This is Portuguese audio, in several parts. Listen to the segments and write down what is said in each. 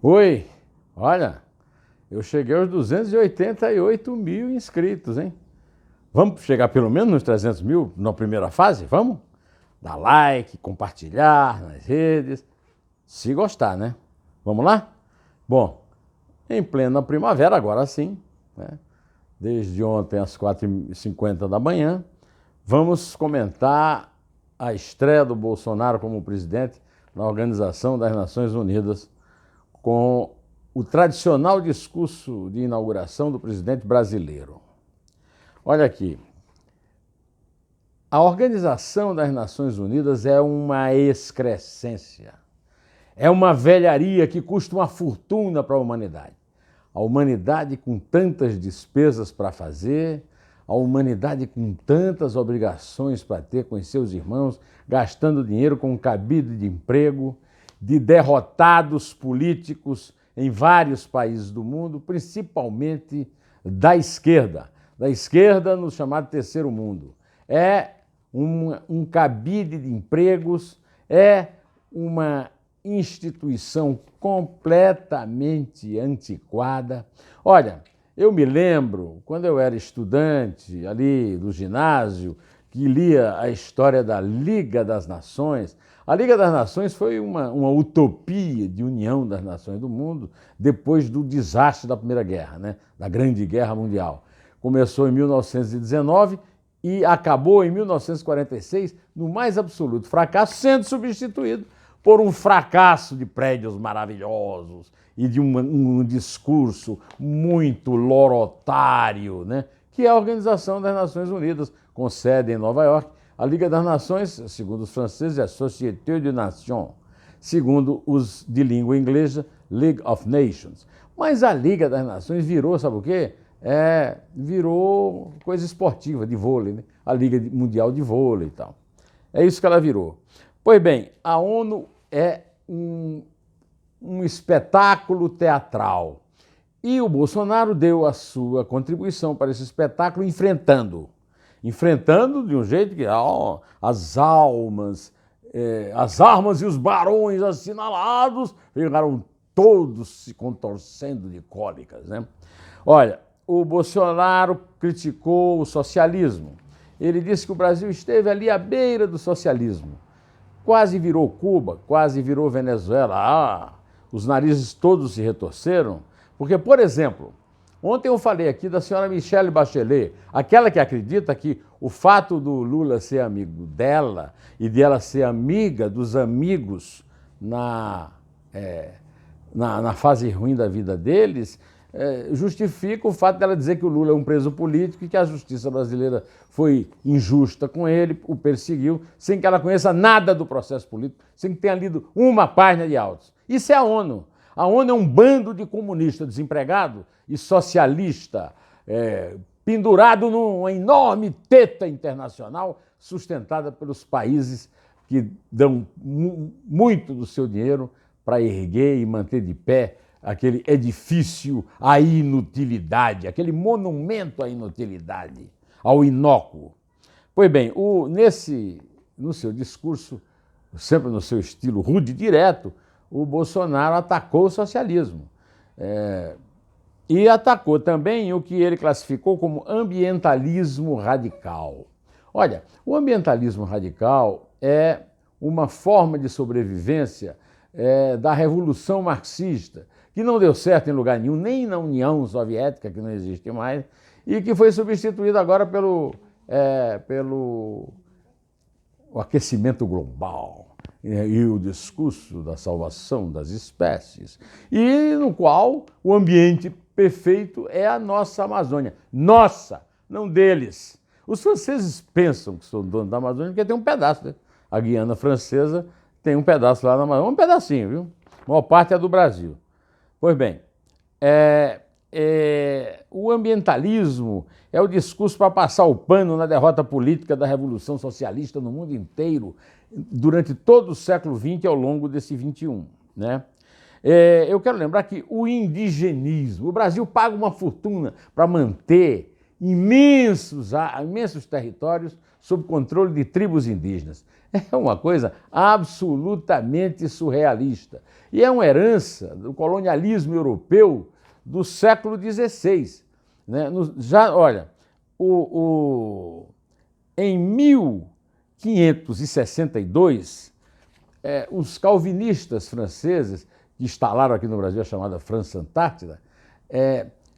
Oi, olha, eu cheguei aos 288 mil inscritos, hein? Vamos chegar pelo menos nos 300 mil na primeira fase? Vamos? Dá like, compartilhar nas redes, se gostar, né? Vamos lá? Bom, em plena primavera, agora sim, né? Desde ontem às 4h50 da manhã, vamos comentar a estreia do Bolsonaro como presidente na Organização das Nações Unidas, com o tradicional discurso de inauguração do presidente brasileiro. Olha aqui, a Organização das Nações Unidas é uma excrescência, é uma velharia que custa uma fortuna para a humanidade. A humanidade com tantas despesas para fazer, a humanidade com tantas obrigações para ter com os seus irmãos, gastando dinheiro com um cabide de emprego, de derrotados políticos em vários países do mundo, principalmente da esquerda no chamado terceiro mundo. É um cabide de empregos, é uma instituição completamente antiquada. Olha, eu me lembro, quando eu era estudante ali do ginásio, que lia a história da Liga das Nações. A Liga das Nações foi uma utopia de união das nações do mundo depois do desastre da Primeira Guerra, né? Da Grande Guerra Mundial. Começou em 1919 e acabou em 1946 no mais absoluto fracasso, sendo substituído por um fracasso de prédios maravilhosos e de um discurso muito lorotário, né? Que é a Organização das Nações Unidas, com sede em Nova York. A Liga das Nações, segundo os franceses, é a Société des Nations, segundo os de língua inglesa, League of Nations. Mas a Liga das Nações virou, sabe o quê? Virou coisa esportiva, de vôlei, né? A Liga Mundial de Vôlei e tal. É isso que ela virou. Pois bem, a ONU é um espetáculo teatral. E o Bolsonaro deu a sua contribuição para esse espetáculo enfrentando de um jeito que as armas e os barões assinalados ficaram todos se contorcendo de cólicas, né? Olha, o Bolsonaro criticou o socialismo. Ele disse que o Brasil esteve ali à beira do socialismo. Quase virou Cuba, quase virou Venezuela. Os narizes todos se retorceram. Porque, por exemplo, ontem eu falei aqui da senhora Michelle Bachelet, aquela que acredita que o fato do Lula ser amigo dela e de ela ser amiga dos amigos na fase ruim da vida deles, justifica o fato dela dizer que o Lula é um preso político e que a justiça brasileira foi injusta com ele, o perseguiu, sem que ela conheça nada do processo político, sem que tenha lido uma página de autos. Isso é a ONU. A ONU é um bando de comunista desempregado e socialista, pendurado numa enorme teta internacional sustentada pelos países que dão muito do seu dinheiro para erguer e manter de pé aquele edifício à inutilidade, aquele monumento à inutilidade, ao inócuo. Pois bem, no seu discurso, sempre no seu estilo rude e direto, o Bolsonaro atacou o socialismo. E atacou também o que ele classificou como ambientalismo radical. Olha, o ambientalismo radical é uma forma de sobrevivência da Revolução Marxista, que não deu certo em lugar nenhum, nem na União Soviética, que não existe mais, e que foi substituída agora pelo aquecimento global e o discurso da salvação das espécies, e no qual o ambiente perfeito é a nossa Amazônia. Nossa, não deles. Os franceses pensam que são donos da Amazônia porque tem um pedaço, né? A Guiana Francesa tem um pedaço lá na Amazônia, um pedacinho, viu? A maior parte é do Brasil. Pois bem, o ambientalismo é o discurso para passar o pano na derrota política da Revolução Socialista no mundo inteiro durante todo o século XX e ao longo desse XXI, né? Eu quero lembrar que o indigenismo, o Brasil paga uma fortuna para manter imensos territórios sob controle de tribos indígenas. É uma coisa absolutamente surrealista. E é uma herança do colonialismo europeu do século XVI. Né? Olha, em 1562, os calvinistas franceses, que instalaram aqui no Brasil a chamada França Antártida,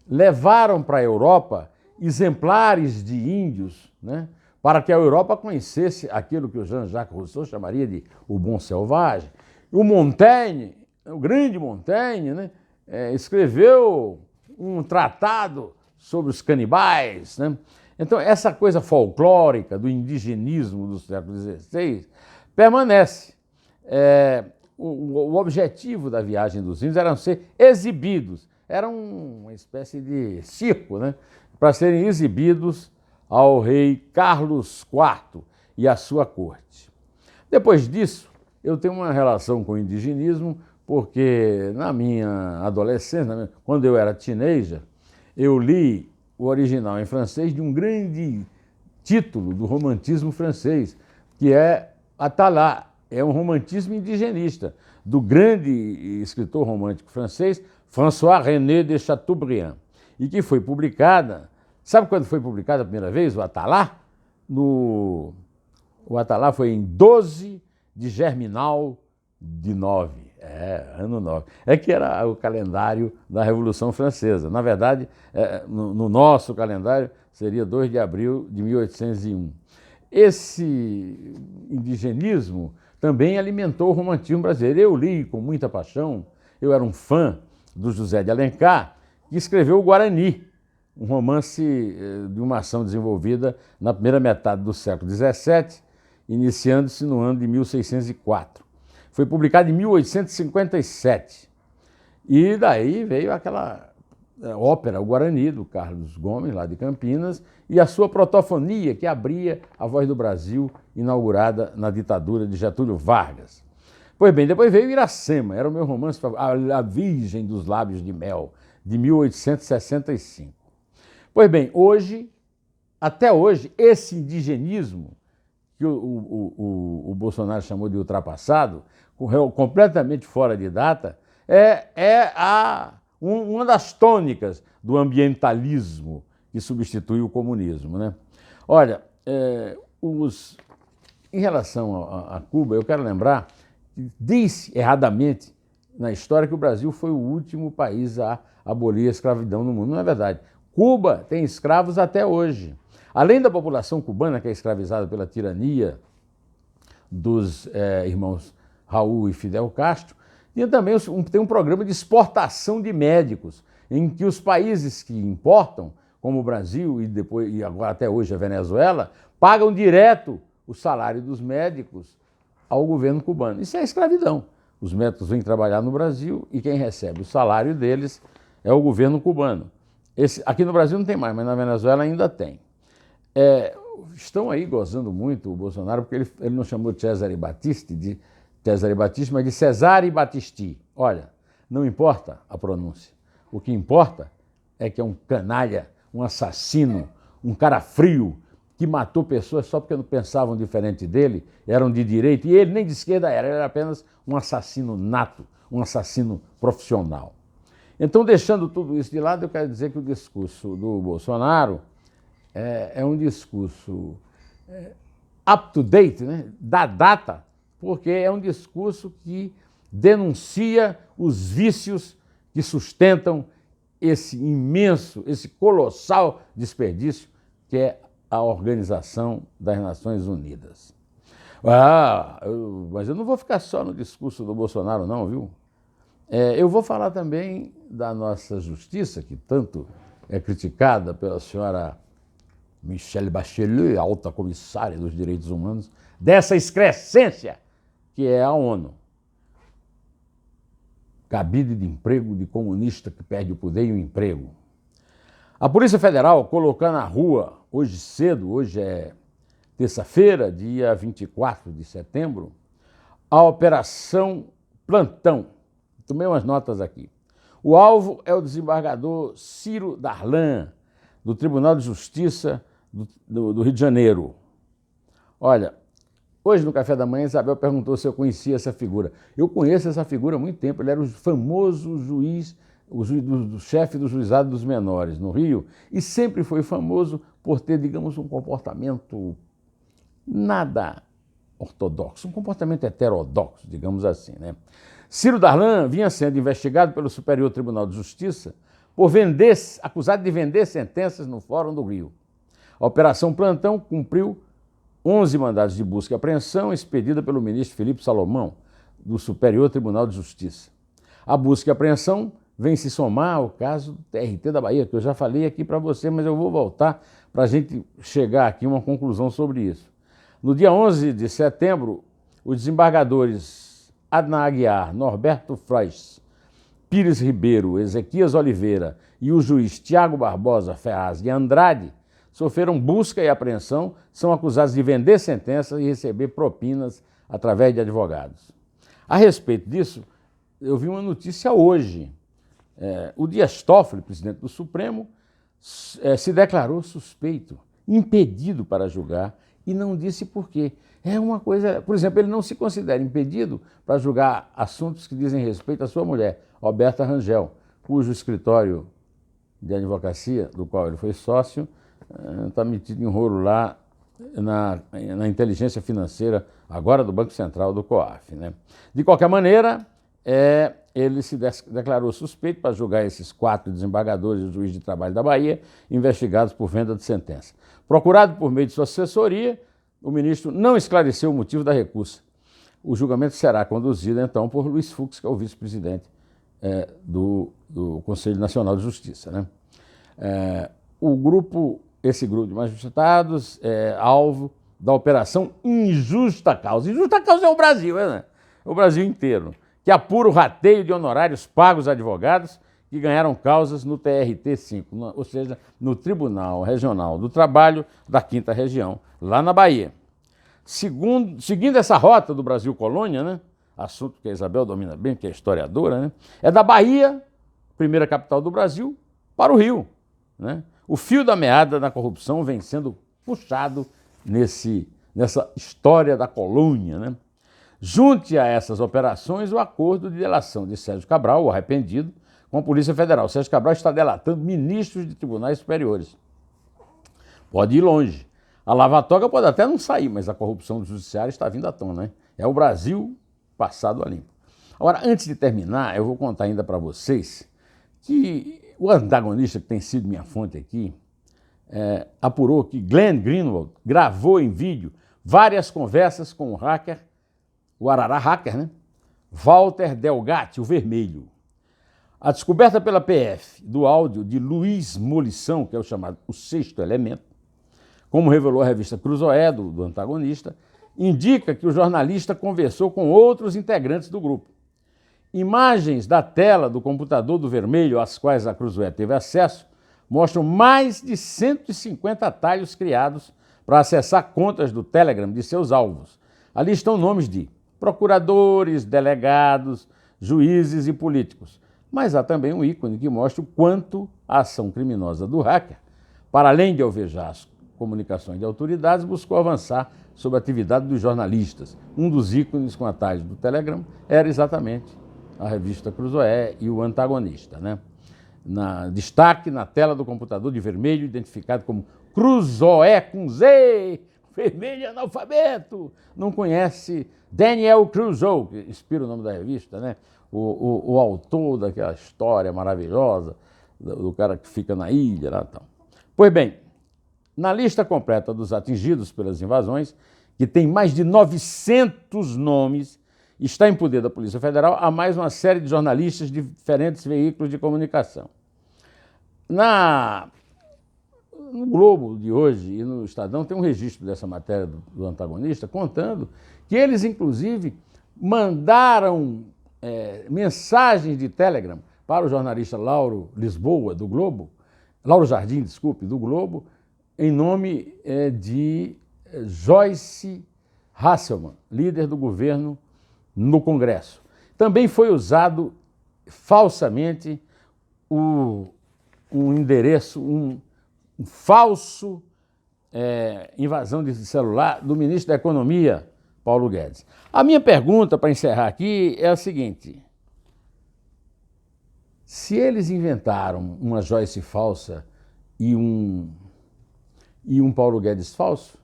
levaram para a Europa exemplares de índios, né, para que a Europa conhecesse aquilo que o Jean-Jacques Rousseau chamaria de o bom selvagem. O Montaigne, o grande Montaigne, né, escreveu um tratado sobre os canibais. Né? Então, essa coisa folclórica do indigenismo do século XVI permanece. O objetivo da viagem dos índios era ser exibidos, era uma espécie de circo, né? Para serem exibidos ao rei Carlos IV e à sua corte. Depois disso, eu tenho uma relação com o indigenismo, porque na minha adolescência, quando eu era teenager, eu li o original em francês de um grande título do romantismo francês, que é Atala. É um romantismo indigenista, do grande escritor romântico francês François-René de Chateaubriand, e que foi publicada, sabe quando foi publicada a primeira vez, o Atala? O Atala foi em 12 de Germinal de 9, ano 9. É que era o calendário da Revolução Francesa. Na verdade, no nosso calendário, seria 2 de abril de 1801. Esse indigenismo também alimentou o romantismo brasileiro. Eu li com muita paixão, eu era um fã do José de Alencar, que escreveu o Guarani, um romance de uma ação desenvolvida na primeira metade do século XVII, iniciando-se no ano de 1604. Foi publicado em 1857. E daí veio aquela ópera, o Guarani, do Carlos Gomes, lá de Campinas, e a sua protofonia, que abria a Voz do Brasil, inaugurada na ditadura de Getúlio Vargas. Pois bem, depois veio Iracema, era o meu romance favorito, A Virgem dos Lábios de Mel, de 1865. Pois bem, até hoje, esse indigenismo, que o Bolsonaro chamou de ultrapassado, completamente fora de data, uma das tônicas do ambientalismo que substitui o comunismo. Né? Olha, em relação a Cuba, eu quero lembrar que diz erradamente na história que o Brasil foi o último país a abolir a escravidão no mundo. Não é verdade. Cuba tem escravos até hoje. Além da população cubana, que é escravizada pela tirania dos irmãos Raul e Fidel Castro, tem um programa de exportação de médicos, em que os países que importam, como o Brasil e agora até hoje a Venezuela, pagam direto o salário dos médicos ao governo cubano. Isso é escravidão. Os médicos vêm trabalhar no Brasil e quem recebe o salário deles é o governo cubano. Aqui no Brasil não tem mais, mas na Venezuela ainda tem. Estão aí gozando muito o Bolsonaro, porque ele não chamou Cesare Battisti mas de Cesare Battisti. Olha, não importa a pronúncia. O que importa é que é um canalha, um assassino, um cara frio, que matou pessoas só porque não pensavam diferente dele, eram de direita, e ele nem de esquerda ele era apenas um assassino nato, um assassino profissional. Então, deixando tudo isso de lado, eu quero dizer que o discurso do Bolsonaro é um discurso up-to-date, né? Da data, porque é um discurso que denuncia os vícios que sustentam esse imenso, esse colossal desperdício que é a Organização das Nações Unidas. Mas eu não vou ficar só no discurso do Bolsonaro, não, viu? Eu vou falar também da nossa justiça, que tanto é criticada pela senhora Michelle Bachelet, alta comissária dos direitos humanos, dessa excrescência que é a ONU. Cabide de emprego de comunista que perde o poder e o emprego. A Polícia Federal colocou na rua, hoje cedo, hoje é terça-feira, dia 24 de setembro, a Operação Plantão. Tomei umas notas aqui. O alvo é o desembargador Ciro Darlan, do Tribunal de Justiça do Rio de Janeiro. Olha, hoje no café da manhã, Isabel perguntou se eu conhecia essa figura. Eu conheço essa figura há muito tempo. Ele era o famoso juiz, o chefe do juizado dos menores no Rio, e sempre foi famoso por ter, digamos, um comportamento nada ortodoxo, um comportamento heterodoxo, digamos assim, né? Ciro Darlan vinha sendo investigado pelo Superior Tribunal de Justiça por acusado de vender sentenças no Fórum do Rio. A Operação Plantão cumpriu 11 mandados de busca e apreensão expedida pelo ministro Felipe Salomão, do Superior Tribunal de Justiça. A busca e apreensão vem se somar ao caso do TRT da Bahia, que eu já falei aqui para você, mas eu vou voltar para a gente chegar aqui a uma conclusão sobre isso. No dia 11 de setembro, os desembargadores Adnan Aguiar, Norberto Frois, Pires Ribeiro, Ezequias Oliveira e o juiz Tiago Barbosa Ferraz de Andrade sofreram busca e apreensão, são acusados de vender sentenças e receber propinas através de advogados. A respeito disso, eu vi uma notícia hoje. O Dias Toffoli, presidente do Supremo, se declarou suspeito, impedido para julgar, e não disse por quê. É uma coisa, por exemplo, ele não se considera impedido para julgar assuntos que dizem respeito à sua mulher, Roberta Rangel, cujo escritório de advocacia, do qual ele foi sócio, está metido em rolo lá na inteligência financeira, agora do Banco Central do COAF, né? De qualquer maneira, ele se declarou suspeito para julgar esses 4 desembargadores e o juiz de trabalho da Bahia, investigados por venda de sentença. Procurado por meio de sua assessoria, o ministro não esclareceu o motivo da recusa. O julgamento será conduzido, então, por Luiz Fux, que é o vice-presidente do Conselho Nacional de Justiça, né? Esse grupo de magistrados é alvo da Operação Injusta Causa. Injusta Causa é o Brasil, né? O Brasil inteiro, que apura o rateio de honorários pagos a advogados que ganharam causas no TRT-5, ou seja, no Tribunal Regional do Trabalho da 5ª Região, lá na Bahia. Seguindo essa rota do Brasil Colônia, né, assunto que a Isabel domina bem, que é historiadora, né, é da Bahia, primeira capital do Brasil, para o Rio, né? O fio da meada da corrupção vem sendo puxado nessa história da colônia, né? Junte a essas operações o acordo de delação de Sérgio Cabral, o arrependido, com a Polícia Federal. Sérgio Cabral está delatando ministros de tribunais superiores. Pode ir longe. A lava-toga pode até não sair, mas a corrupção do judiciário está vindo à tona, né? É o Brasil passado a limpo. Agora, antes de terminar, eu vou contar ainda para vocês que o antagonista, que tem sido minha fonte aqui, apurou que Glenn Greenwald gravou em vídeo várias conversas com o hacker, o Arará hacker, né? Walter Delgatti, o Vermelho. A descoberta pela PF do áudio de Luiz Molição, que é o chamado o sexto elemento, como revelou a revista Cruzoé, do antagonista, indica que o jornalista conversou com outros integrantes do grupo. Imagens da tela do computador do Vermelho, às quais a Cruzoé teve acesso, mostram mais de 150 atalhos criados para acessar contas do Telegram de seus alvos. Ali estão nomes de procuradores, delegados, juízes e políticos. Mas há também um ícone que mostra o quanto a ação criminosa do hacker, para além de alvejar as comunicações de autoridades, buscou avançar sobre a atividade dos jornalistas. Um dos ícones com atalhos do Telegram era exatamente a revista Cruzoé e o antagonista, né? Destaque na tela do computador de Vermelho, identificado como Cruzoé com Z, Vermelho analfabeto, não conhece Daniel Crusoe, que inspira o nome da revista, né? O autor daquela história maravilhosa do cara que fica na ilha lá e tal. Pois bem, na lista completa dos atingidos pelas invasões, que tem mais de 900 nomes, está em poder da Polícia Federal há mais uma série de jornalistas de diferentes veículos de comunicação. No Globo de hoje e no Estadão tem um registro dessa matéria do antagonista, contando que eles, inclusive, mandaram mensagens de Telegram para o jornalista Lauro Jardim, do Globo, em nome de Joyce Hasselmann, líder do governo no Congresso. Também foi usado falsamente um endereço, um falso invasão de celular do ministro da Economia, Paulo Guedes. A minha pergunta, para encerrar aqui, é a seguinte: se eles inventaram uma Joyce falsa e um Paulo Guedes falso,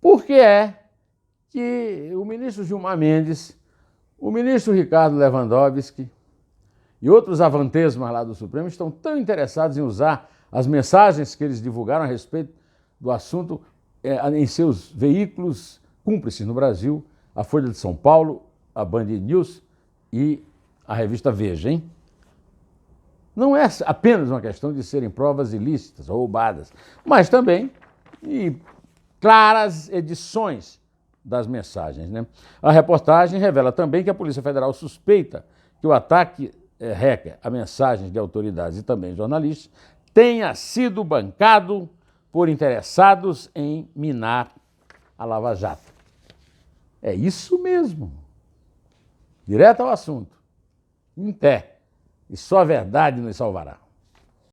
por que é que o ministro Gilmar Mendes, o ministro Ricardo Lewandowski e outros avantesmos lá do Supremo estão tão interessados em usar as mensagens que eles divulgaram a respeito do assunto em seus veículos cúmplices no Brasil, a Folha de São Paulo, a Band News e a revista Veja, hein? Não é apenas uma questão de serem provas ilícitas ou roubadas, mas também claras edições das mensagens, né? A reportagem revela também que a Polícia Federal suspeita que o ataque hacker a mensagens de autoridades e também jornalistas tenha sido bancado por interessados em minar a Lava Jato. É isso mesmo. Direto ao assunto. Em pé. E só a verdade nos salvará.